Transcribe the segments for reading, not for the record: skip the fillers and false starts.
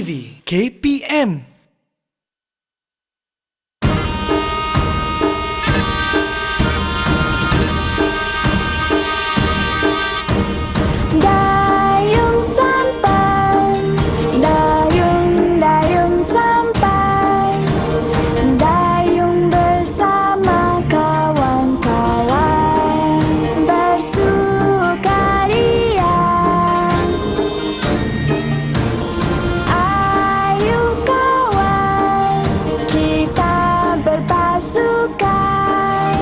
TV KPM. Dayung sampai, dayung sampai, dayung bersama kawan-kawan bersukaria. Ayo kawan, kita berpasukan,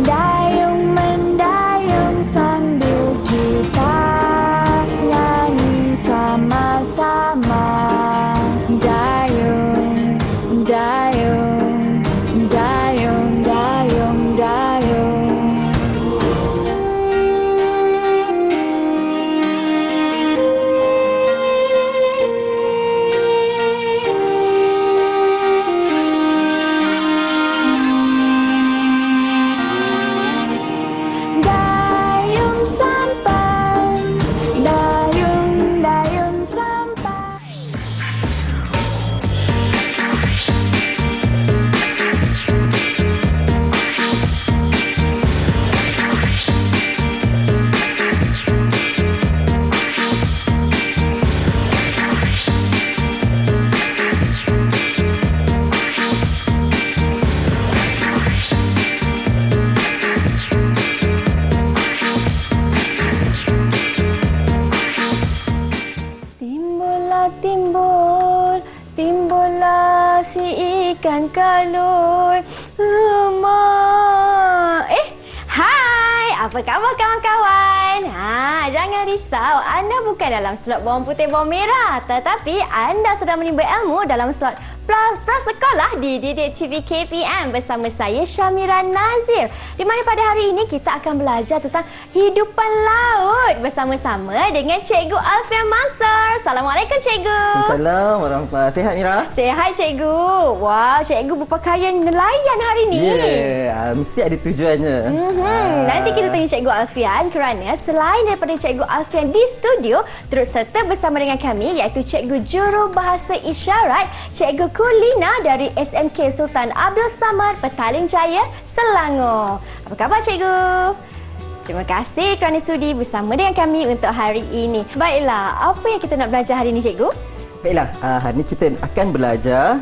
dayung mendayung sambil kita nyanyi sama-sama. Dayung, dayung, dayung, dayung, dayung. Dayung sampai, dayung sampai. Timbullah si ikan kaloi. Hai, apa khabar kawan-kawan? Jangan risau, anda bukan dalam slot bawang putih bawang merah, tetapi anda sedang menimba ilmu dalam slot prasekolah di Didik TV KPM bersama saya Syamira Nazir, di mana pada hari ini kita akan belajar tentang hidupan laut bersama-sama dengan Cikgu Alfian Mansur. Assalamualaikum Cikgu. Assalamualaikum warahmatullahi. Sehat Mira? Sehat Cikgu. Wah, Cikgu berpakaian nelayan hari ni. Mesti ada tujuannya. Nanti kita tanya Cikgu Alfian kerana selain daripada Cikgu Alfian di studio, turut serta bersama dengan kami iaitu Cikgu Jurubahasa Isyarat, Cikgu Kulina dari SMK Sultan Abdul Samad, Petaling Jaya, Selangor. Apa khabar Cikgu? Terima kasih kerana sudi bersama dengan kami untuk hari ini. Baiklah, apa yang kita nak belajar hari ini Cikgu? Baiklah, hari ini kita akan belajar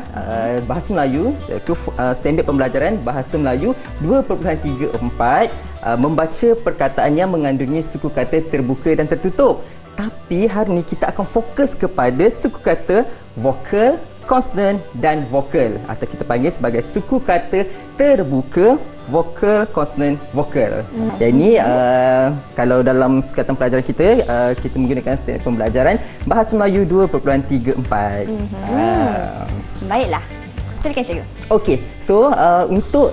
bahasa Melayu, iaitu standard pembelajaran bahasa Melayu 2.34, membaca perkataan yang mengandungi suku kata terbuka dan tertutup. Tapi hari ini kita akan fokus kepada suku kata vokal, konsonant dan vokal, atau kita panggil sebagai suku kata terbuka, vokal, konsonant, vokal. Yang ini kalau dalam sukatan pelajaran kita, kita menggunakan standard pembelajaran bahasa Melayu 2.34. Baiklah, silakan Cikgu. Okey, so untuk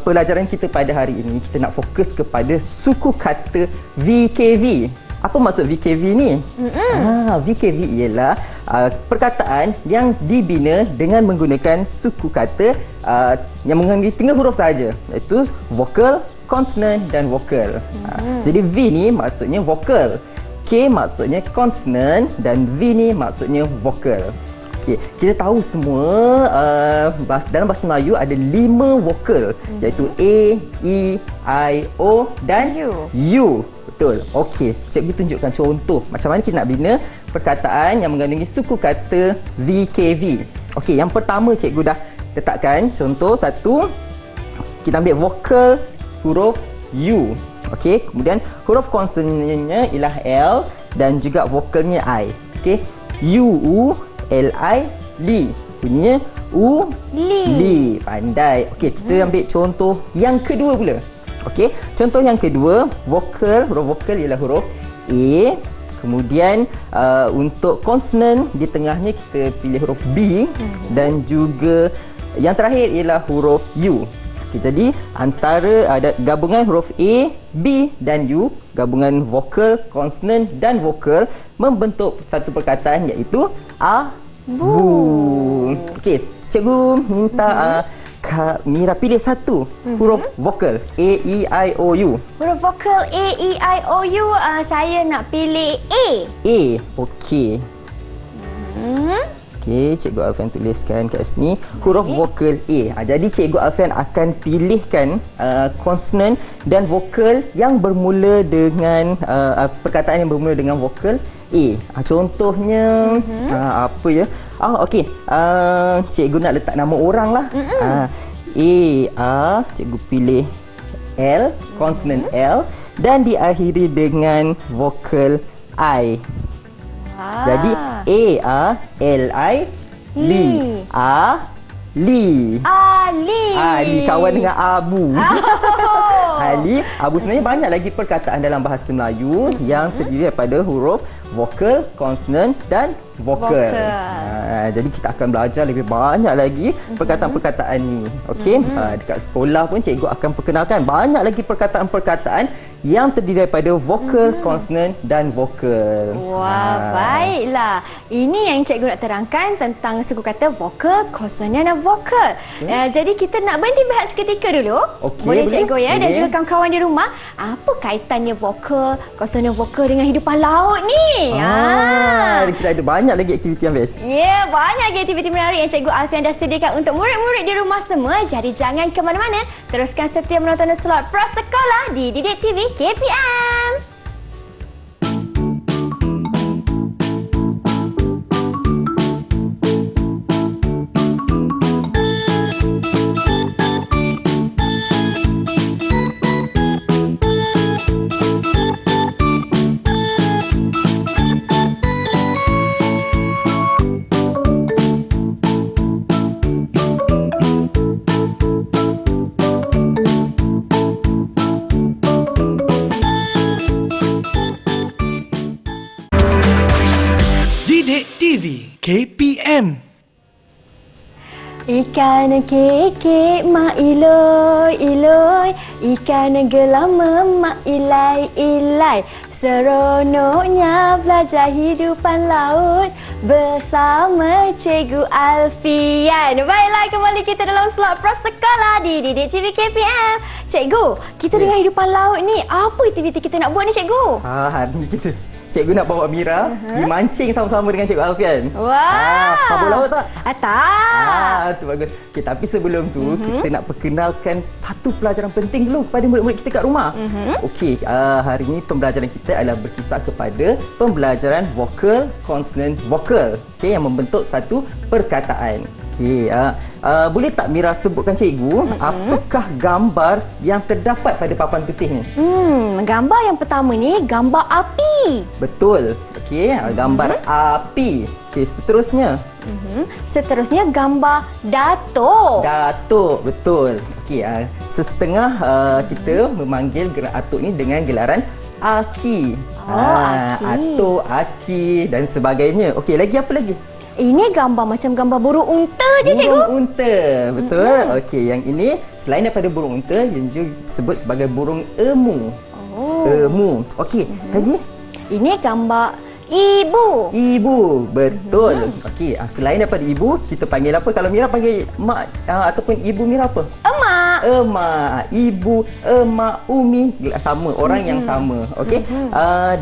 pelajaran kita pada hari ini, kita nak fokus kepada suku kata VKV. Apa maksud VKV ni? VKV ialah perkataan yang dibina dengan menggunakan suku kata yang mengandungi 3 huruf sahaja, iaitu vokal, konsonant dan vokal. Jadi V ni maksudnya vokal, K maksudnya konsonant dan V ni maksudnya vokal. Okey, kita tahu semua dalam bahasa Melayu ada 5 vokal, iaitu A, E, I, O dan U. Betul. Okey, cikgu tunjukkan contoh macam mana kita nak bina perkataan yang mengandungi suku kata VKV. Okey, yang pertama cikgu dah letakkan contoh satu. Kita ambil vokal huruf U. Okey, kemudian huruf konsonannya ialah L dan juga vokalnya I. Okey, U, L, I, Li. Bunyinya U, Li. Pandai. Okey, kita ambil contoh yang kedua pula. Okey, contoh yang kedua, vokal, huruf vokal ialah huruf A. Kemudian untuk konsonan di tengahnya kita pilih huruf B dan juga yang terakhir ialah huruf U. Okey, jadi antara gabungan huruf A, B dan U, gabungan vokal, konsonan dan vokal membentuk satu perkataan iaitu abu. Okey, cikgu minta Kak Mira pilih satu huruf vokal A, E, I, O, U. Huruf vokal A, E, I, O, U, saya nak pilih A. A, okey. Okey, Cikgu Alfian tuliskan kat sini huruf vokal A. Jadi Cikgu Alfian akan pilihkan konsonant dan vokal yang bermula dengan perkataan yang bermula dengan vokal A. Contohnya apa ya? Okey. Cikgu nak letak nama orang lah. A, cikgu pilih L, konsonant L dan diakhiri dengan vokal I. Jadi A, L-I, Li. Li. Ali kawan dengan Abu. Ali, Abu sebenarnya banyak lagi perkataan dalam bahasa Melayu yang terdiri daripada huruf vokal, konsonant dan vokal. Jadi kita akan belajar lebih banyak lagi perkataan-perkataan ni. Okey, dekat sekolah pun cikgu akan perkenalkan banyak lagi perkataan-perkataan yang terdiri daripada vokal, konsonant dan vokal. Wah, baiklah. Ini yang cikgu nak terangkan tentang suku kata vokal, konsonant dan vokal. Jadi kita nak berhenti berehat seketika dulu. Okey, boleh cikgu ya? Boleh. Dan juga kawan-kawan di rumah, apa kaitannya vokal, konsonant, vokal dengan hidupan laut ni? Kita ada banyak lagi aktiviti yang best. Ya, banyak lagi aktiviti menarik yang Cikgu Alfian dah sediakan untuk murid-murid di rumah semua. Jadi jangan ke mana-mana. Teruskan setia menonton slot Prasekolah di Didik TV KPM. Didik TV KPM. Ikan keke mak iloi iloi, ikan gelama mak ilai ilai. Seronoknya belajar hidupan laut bersama Cikgu Alfian. Baiklah, kembali kita dalam slot Prasekolah di Didik TV KPM. Cikgu, kita dengan hidupan laut ni, apa aktiviti kita nak buat ni Cikgu? Hari ni cikgu nak bawa Mira pergi mancing sama-sama dengan Cikgu Alfian. Wah. Mabuk laut tak? Tak. Tu bagus. Okay, tapi sebelum tu kita nak perkenalkan satu pelajaran penting dulu kepada murid-murid kita kat rumah. Okey, hari ni pembelajaran kita adalah berkisar kepada pembelajaran vokal, konsonant, vokal. Okey, yang membentuk satu perkataan. Okey, boleh tak Mira sebutkan cikgu apakah gambar yang terdapat pada papan putih ni? Gambar yang pertama ni gambar api. Betul. Okey, gambar api. Okey, seterusnya. Seterusnya gambar datuk. Datuk, betul. Okey, sesetengah kita memanggil atuk ni dengan gelaran Aki. Aki. Atuk, Aki dan sebagainya. Okey, lagi apa lagi? Ini gambar macam gambar burung unta je cikgu. Burung unta, betul. Okey, yang ini selain daripada burung unta, yang juga disebut sebagai burung emu. Emu. Okey, lagi? Ini gambar ibu. Ibu, betul. Okey, selain daripada ibu, kita panggil apa? Kalau Mira panggil mak ataupun ibu Mira apa? Emak. Emak, ibu, emak, umi, sama, orang yang sama. Okey.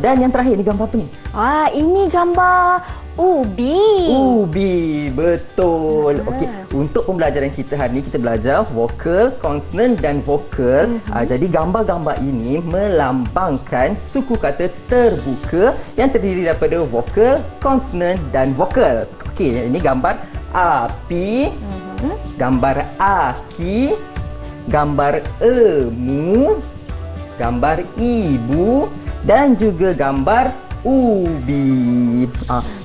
Dan yang terakhir ni gambar apa ni? Ini gambar ubi. Ubi, betul. Okey, untuk pembelajaran kita hari ni kita belajar vokal, konsonant dan vokal. Jadi gambar-gambar ini melambangkan suku kata terbuka yang terdiri daripada vokal, konsonant dan vokal. Okey, ini gambar api, gambar aki, gambar emu, gambar ibu dan juga gambar ubi.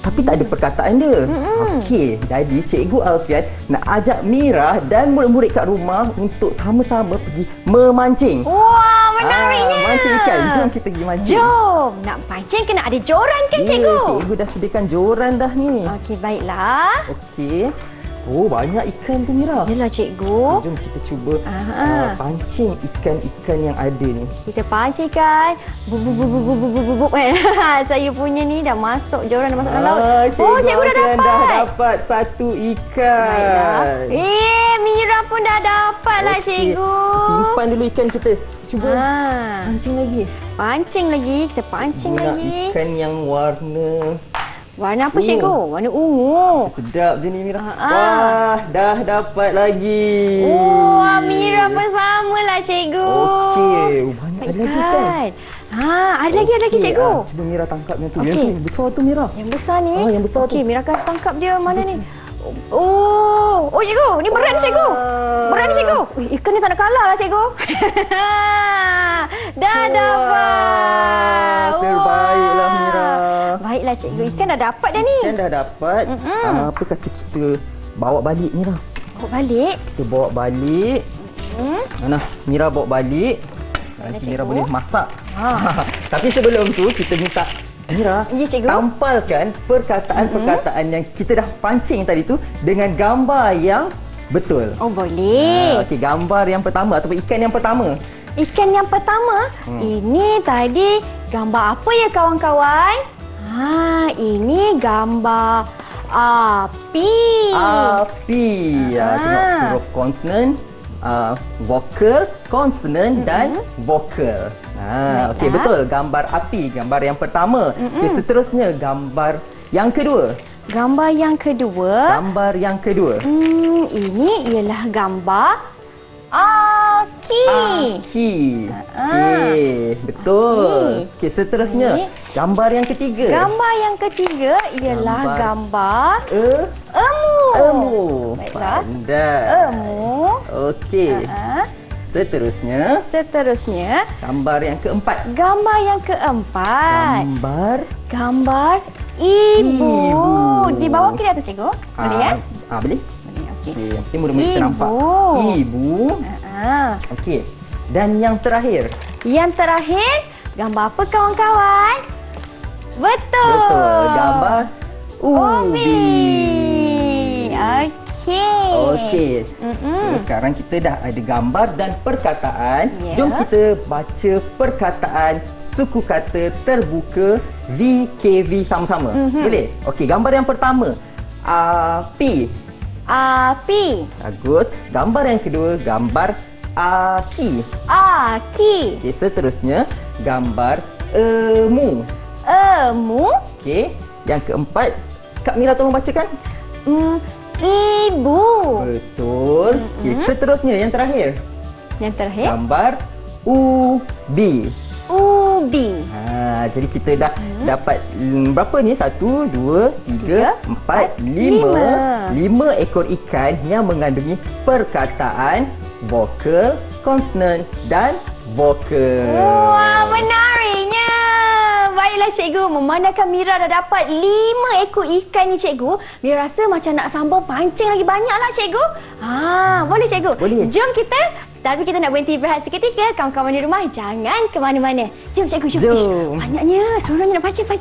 Tapi tak ada perkataan dia. Okey, jadi Cikgu Alfian nak ajak Mira dan murid-murid kat rumah untuk sama-sama pergi memancing. Wah, menariknya. Mancing ikan. Jom kita pergi mancing. Jom. Nak pancing kena ada joran kan cikgu? Cikgu dah sediakan joran dah ni. Okey, baiklah. Okey. Oh, banyak ikan tu Mira. Yalah cikgu. Jom kita cuba pancing ikan-ikan yang ada ni. Kita pancing kan. Bubuk kan. Saya punya ni dah masuk joran, dah masuk dalam laut. Cikgu dah dapat. Dah dapat satu ikan. Baiklah. Mira pun dah dapat lah cikgu. Simpan dulu ikan kita. Cuba pancing lagi. Pancing lagi. Kita pancing lagi. Ikan yang warna Warna apa cikgu? Warna ungu. Sedap je ni Mira. Wah, dah dapat lagi. Wah, Mira pun samalah cikgu. Okey, banyak ada lagi kan? Ada lagi cikgu. Cuba Mira tangkap yang tu. Okey. Yang tu yang besar tu Mira. Yang besar ni. Yang besar tu. Okey, Mira akan tangkap dia mana ni? Oh cikgu, ni berat ni cikgu. Berat ni cikgu. Ikan ni tak nak kalah lah cikgu. Dah dapat. Terbaiklah Mira. Baiklah cikgu, ikan dah dapat dah ni. Kan dah dapat. Apa kata kita bawa balik Mira? Bawa balik. Kita bawa balik. Nah, Mira bawa balik. Nanti Mira cikgu. boleh masak. Tapi sebelum tu kita minta Mira Ya, cikgu. tampalkan perkataan-perkataan yang kita dah pancing tadi tu dengan gambar yang betul. Oh boleh. Okey, gambar yang pertama ataupun ikan yang pertama. Ikan yang pertama, ini tadi gambar apa ya kawan-kawan? Ini gambar api. Api. Tengok huruf konsonan, vokal, konsonan dan vokal. Okey, betul. Gambar api, gambar yang pertama. Okey, seterusnya gambar yang kedua. Gambar yang kedua. Gambar yang kedua. Ini ialah gambar aki. Aki. Okey, betul. Okey, seterusnya Ini. gambar yang ketiga. Gambar yang ketiga ialah gambar emu. Emu. Baiklah. Pandai. Emu. Okey. Seterusnya Seterusnya, gambar yang keempat. gambar yang keempat. Gambar Ibu. Ibu. Di bawah ke di atas cikgu? Boleh ya? Boleh. Boleh, okey. Okey, yang penting mudah-mudahan kita nampak. Ibu. Okey. Dan yang terakhir. Yang terakhir, gambar apa kawan-kawan? Betul. Betul. Gambar ubi. Okey. Okey. So, sekarang kita dah ada gambar dan perkataan. Ya. Jom kita baca perkataan suku kata terbuka VKV sama-sama. Boleh? Okey, gambar yang pertama. Api. Api. Bagus. Gambar yang kedua, gambar aki. Aki. Okey, seterusnya gambar emu. Emu. Okey, yang keempat, Kak Mira tolong bacakan. Ibu. Betul. Okey, seterusnya yang terakhir, Yang terakhir, gambar ubi. ubi. Jadi kita dah dapat berapa ni? 1, 2, 3, 4, 5. 5 ekor ikan yang mengandungi perkataan vokal, konsonan dan vokal. Wah, menariknya. Baiklah cikgu, memandangkan Mira dah dapat 5 ekor ikan ni cikgu, Mira rasa macam nak sambung pancing lagi banyaklah cikgu. Boleh cikgu? Boleh. Jom kita, tapi kita nak berhenti berehat seketika. Kawan-kawan di rumah jangan ke mana-mana. Jom cikgu, jom. Jom. Banyaknya, seronoknya nak pancing.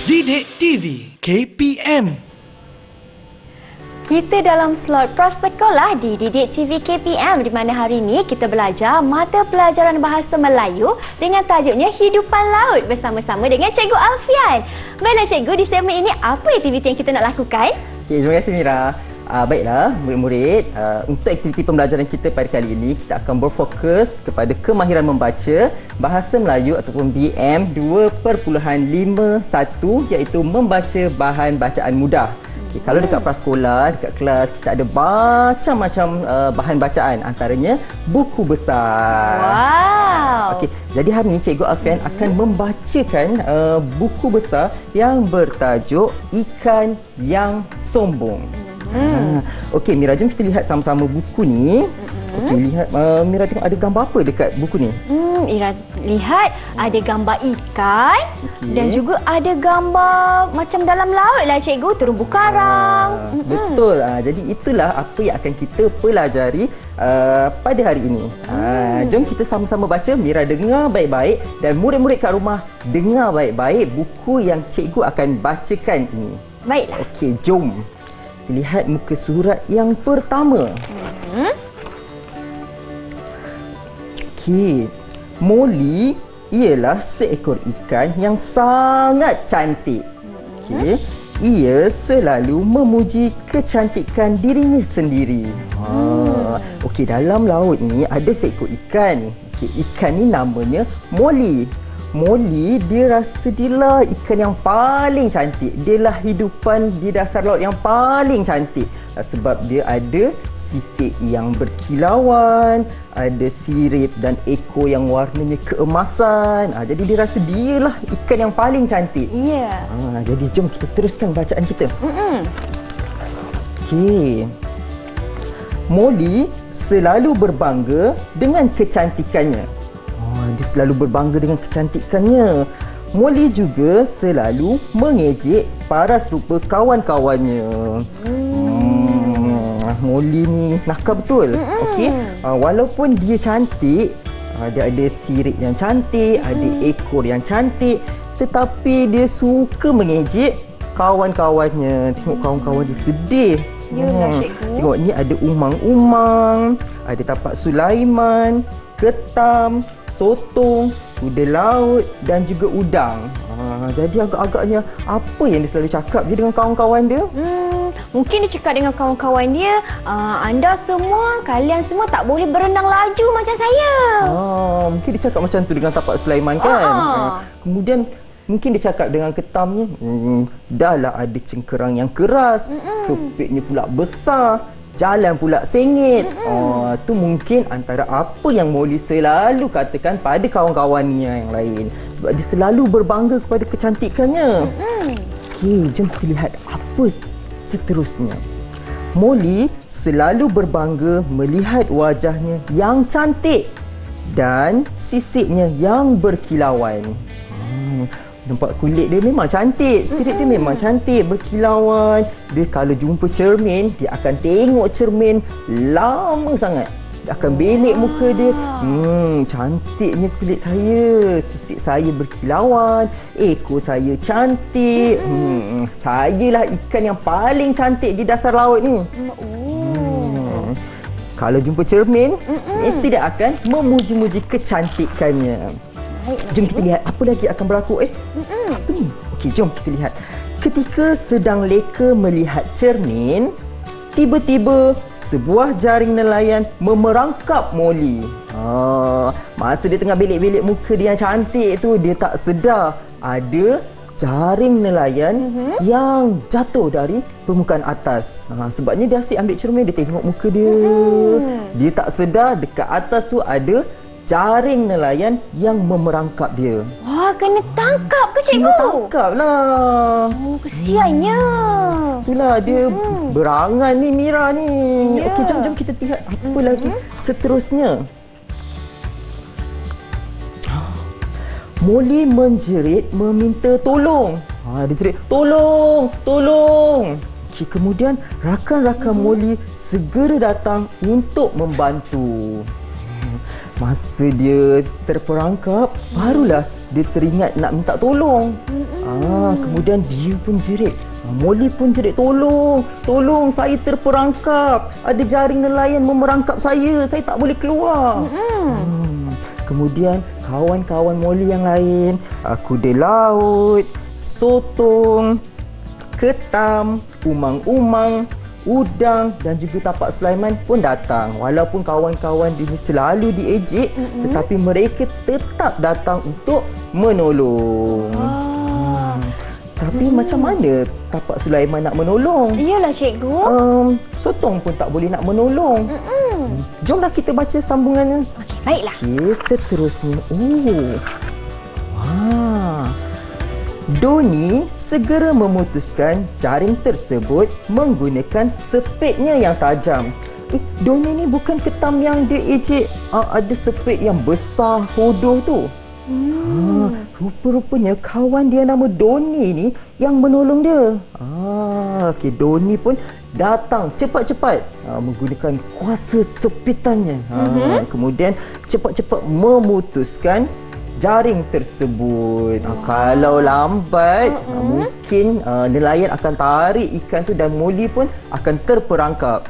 Didik TV KPM. Kita dalam slot prasekolah di Didik TV KPM, di mana hari ini kita belajar mata pelajaran bahasa Melayu dengan tajuknya Hidupan Laut bersama-sama dengan Cikgu Alfian. Baiklah cikgu, di segmen ini apa aktiviti yang kita nak lakukan? Okey, terima kasih Mira. Baiklah, murid-murid, untuk aktiviti pembelajaran kita pada kali ini, kita akan berfokus kepada kemahiran membaca bahasa Melayu ataupun BM 2.51, iaitu membaca bahan bacaan mudah. Okay, kalau dekat prasekolah, dekat kelas, kita ada macam-macam bahan bacaan, antaranya buku besar. Wow. Okey, jadi hari ini Cikgu Alfian akan membacakan buku besar yang bertajuk Ikan yang Sombong. Okey, Mira, jom kita lihat sama-sama buku ni. Okey, lihat Mira tengok ada gambar apa dekat buku ni? Ira lihat ada gambar ikan dan juga ada gambar macam dalam laut lah cikgu, terumbu karang. Betul. Jadi itulah apa yang akan kita pelajari pada hari ini. Jom kita sama-sama baca. Mira dengar baik-baik dan murid-murid kat rumah dengar baik-baik buku yang cikgu akan bacakan ini. Baiklah. Okey, jom. Lihat muka surat yang pertama. Okey. Molly ialah seekor ikan yang sangat cantik. Okey. Ia selalu memuji kecantikan dirinya sendiri. Okey, dalam laut ni ada seekor ikan. Okey, ikan ni namanya Molly. Molly dia rasa dialah ikan yang paling cantik. Dialah hidupan di dasar laut yang paling cantik. Sebab dia ada sisik yang berkilauan, ada sirip dan ekor yang warnanya keemasan. Jadi dia rasa dialah ikan yang paling cantik. Ya. Jadi jom kita teruskan bacaan kita. Okey. Molly selalu berbangga dengan kecantikannya. Dia selalu berbangga dengan kecantikannya. Molly juga selalu mengejek paras rupa kawan-kawannya. Molly ni nakal betul. Okey. Walaupun dia cantik, dia ada sirip yang cantik, ada ekor yang cantik, tetapi dia suka mengejek kawan-kawannya. Tengok kawan-kawan dia sedih. Yalah, cikgu. Tengok ni ada umang-umang, ada tapak Sulaiman, ketam, sotong, kuda laut dan juga udang. Jadi agak-agaknya apa yang dia selalu cakap dia dengan kawan-kawan dia? Mungkin dia cakap dengan kawan-kawan dia, kalian semua tak boleh berenang laju macam saya. Mungkin dia cakap macam tu dengan tapak Sulaiman kan? Kemudian mungkin dia cakap dengan ketam ni, dahlah ada cengkerang yang keras, sepitnya pula besar, jalan pula sengit. Tu mungkin antara apa yang Molly selalu katakan pada kawan-kawannya yang lain. Sebab dia selalu berbangga kepada kecantikannya. Okey, jom kita lihat apa seterusnya. Molly selalu berbangga melihat wajahnya yang cantik dan sisiknya yang berkilauan. Nampak kulit dia memang cantik, sirip dia memang cantik, berkilauan. Dia kalau jumpa cermin, dia akan tengok cermin lama sangat. Dia akan belik muka dia. Cantiknya kulit saya, sisik saya berkilauan, ekor saya cantik. Sayalah ikan yang paling cantik di dasar laut ni. Kalau jumpa cermin, mesti dia akan memuji-muji kecantikannya. Jom kita lihat apa lagi akan berlaku. Apa ni? Okey, jom kita lihat. Ketika sedang leka melihat cermin, tiba-tiba sebuah jaring nelayan memerangkap Molly. Masa dia tengah belik-belik muka dia yang cantik tu, dia tak sedar ada jaring nelayan yang jatuh dari permukaan atas. Sebabnya dia asyik ambil cermin, dia tengok muka dia. Dia tak sedar dekat atas tu ada jaring nelayan yang memerangkap dia. Wah, kena tangkap ke cikgu? Kena tangkap lah. Kesiannya. Itulah dia berangan ni Mira ni. Okey, jom kita lihat apa lagi seterusnya. Molly menjerit meminta tolong. Dia jerit, tolong, tolong. Okey, kemudian rakan-rakan Molly segera datang untuk membantu. Masa dia terperangkap, barulah dia teringat nak minta tolong. Kemudian dia pun jerit. Molly pun jerit, tolong, tolong, saya terperangkap. Ada jaring nelayan memerangkap saya tak boleh keluar. Kemudian kawan-kawan Molly yang lain, kuda laut, sotong, ketam, umang-umang, udang dan juga tapak Sulaiman pun datang. Walaupun kawan-kawan dia selalu diejek, tetapi mereka tetap datang untuk menolong. Tapi macam mana tapak Sulaiman nak menolong? Iyalah cikgu. Sotong pun tak boleh nak menolong. Jomlah kita baca sambungannya. Okey, baiklah. Okey, seterusnya. Doni segera memutuskan jaring tersebut menggunakan sepitnya yang tajam. Doni ni bukan ketam yang dia ejek ada spirit yang besar, hodoh tu. Rupa-rupanya kawan dia nama Doni ni yang menolong dia. Okey, Doni pun datang cepat-cepat menggunakan kuasa sepitannya. Kemudian cepat-cepat memutuskan jaring tersebut. Kalau lambat, mungkin nelayan akan tarik ikan tu dan Molly pun akan terperangkap.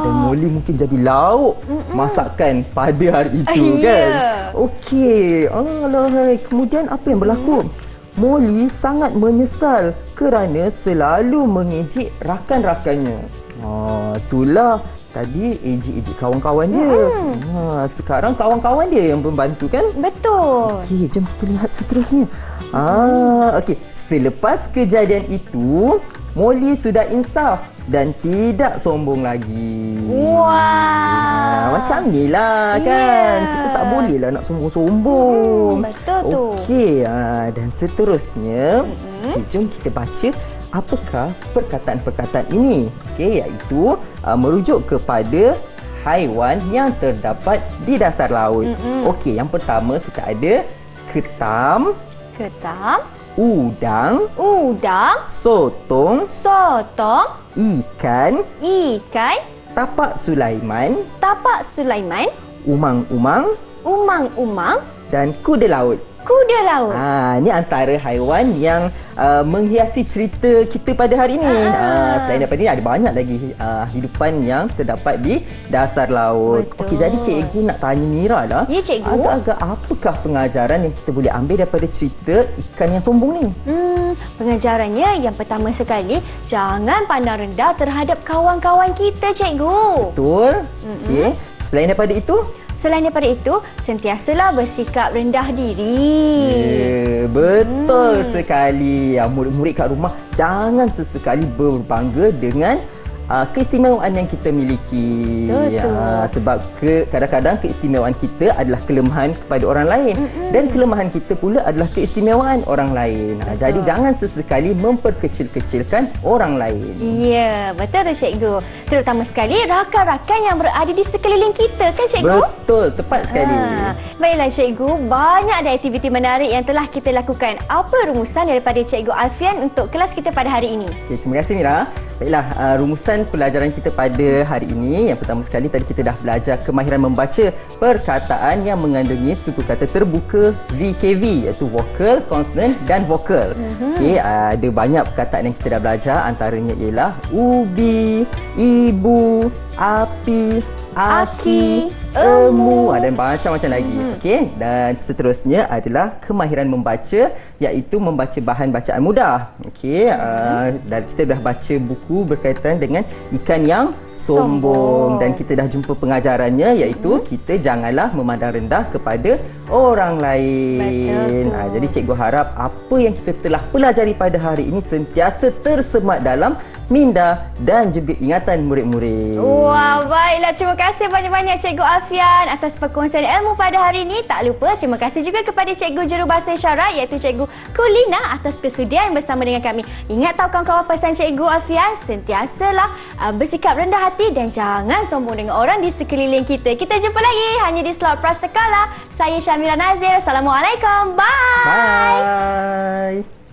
Dan Molly mungkin jadi lauk masakan pada hari itu kan. Okey. Alah, kemudian apa yang berlaku? Molly sangat menyesal kerana selalu mengejek rakan-rakannya. Itulah tadi ejek-ejek kawan-kawan dia. Sekarang kawan-kawan dia yang membantu kan? Betul. Okey, jom kita lihat seterusnya. Okey, selepas kejadian itu, Molly sudah insaf dan tidak sombong lagi. Macam ni lah kan. Kita tak boleh lah nak sombong-sombong. Betul tu. Okey, dan seterusnya, jom kita baca apakah perkataan-perkataan ini. Okey, iaitu merujuk kepada haiwan yang terdapat di dasar laut. Okey, yang pertama kita ada ketam, udang, sotong, ikan, tapak Sulaiman, umang-umang dan kuda laut. Ini antara haiwan yang menghiasi cerita kita pada hari ini. Selain daripada ini, ada banyak lagi hidupan yang terdapat di dasar laut. Okey, jadi cikgu nak tanya Mira lah. Ya, cikgu. Agak-agak apakah pengajaran yang kita boleh ambil daripada cerita ikan yang sombong ni? Pengajarannya yang pertama sekali, jangan pandang rendah terhadap kawan-kawan kita, cikgu. Betul. Okey. Selain daripada itu, sentiasalah bersikap rendah diri. Betul sekali. Murid-murid kat rumah jangan sesekali berbangga dengan keistimewaan yang kita miliki. Sebab kadang-kadang keistimewaan kita adalah kelemahan kepada orang lain dan kelemahan kita pula adalah keistimewaan orang lain. Jadi jangan sesekali memperkecil-kecilkan orang lain. Ya, betul tu cikgu. Terutama sekali rakan-rakan yang berada di sekeliling kita kan cikgu? Betul, tepat sekali. Baiklah cikgu, banyak ada aktiviti menarik yang telah kita lakukan. Apa rumusan daripada Cikgu Alfian untuk kelas kita pada hari ini? Okay, terima kasih Mira. Baiklah, rumusan pelajaran kita pada hari ini, yang pertama sekali tadi kita dah belajar kemahiran membaca perkataan yang mengandungi suku kata terbuka VKV, iaitu vokal, konsonant dan vokal. Okey, ada banyak perkataan yang kita dah belajar, antaranya ialah ubi, ibu, api, aki, emu dan macam-macam lagi. Okey, dan seterusnya adalah kemahiran membaca, iaitu membaca bahan bacaan mudah. Okey, dan kita dah baca buku berkaitan dengan ikan yang sombong dan kita dah jumpa pengajarannya, iaitu kita janganlah memandang rendah kepada orang lain. Jadi cikgu harap apa yang kita telah pelajari pada hari ini sentiasa tersemat dalam minda dan juga ingatan murid-murid. Wah, baiklah. Terima kasih banyak-banyak Cikgu Alfian atas perkongsian ilmu pada hari ini. Tak lupa terima kasih juga kepada Cikgu Jurubahasa Isyarat iaitu Cikgu Kulina atas kesudian bersama dengan kami. Ingat tahu kawan-kawan pesan Cikgu Alfian, sentiasalah bersikap rendah hati dan jangan sombong dengan orang di sekeliling kita. Kita jumpa lagi hanya di slot Prasekala. Saya Syamira Nazir. Assalamualaikum. Bye. Bye.